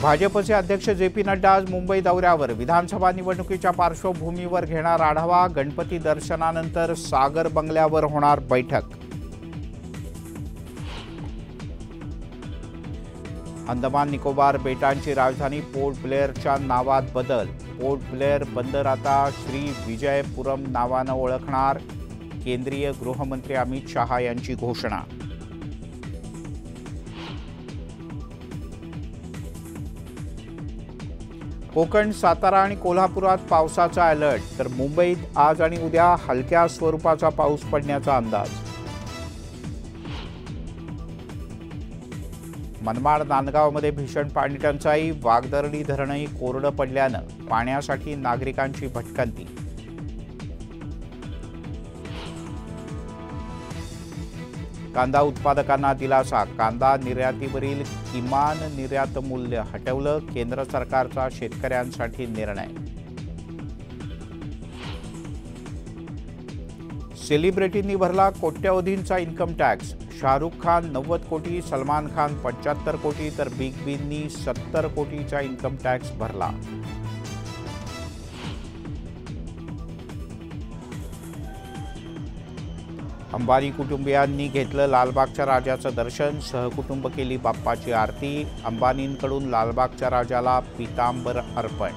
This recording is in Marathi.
भाजपचे अध्यक्ष जे.पी. नड्डा आज मुंबई दौऱ्यावर. विधानसभा निवडणुकीच्या पार्श्वभूमीवर घेणार आढावा. गणपती दर्शनानंतर सागर बंगल्यावर होणार बैठक. अंदमान निकोबार बेटांची राजधानी पोर्ट ब्लेअरच्या नावात बदल. पोर्ट ब्लेअर बंदर आता श्री विजयपुरम नावानं ओळखणार. केंद्रीय गृहमंत्री अमित शहा यांची घोषणा. कोकण, सातारा आणि कोल्हापुरात पावसाचा अलर्ट. तर मुंबईत आज आणि उद्या हलक्या स्वरूपाचा पाऊस पडण्याचा अंदाज. मनमाड, नांदगावमध्ये भीषण पाणी टंचाई. वाघदरडी धरणही कोरडं पडल्यानं पाण्यासाठी नागरिकांची भटकंती. कांदा उत्पादकांना दिलासा. कांदा निर्यातीवरील किमान निर्यात मूल्य हटवलं. केंद्र सरकारचा शेतकऱ्यांसाठी निर्णय. सेलिब्रिटींनी भरला कोट्यवधींचा इन्कम टॅक्स. शाहरुख खान 90 कोटी, सलमान खान 75 कोटी तर बिग बींनी 70 कोटीचा इन्कम टॅक्स भरला. अंबानी कुटुंबियांनी घेतलं लालबागच्या राजाचं दर्शन. सहकुटुंब केली बाप्पाची आरती. अंबानींकडून लालबागच्या राजाला पीतांबर अर्पण.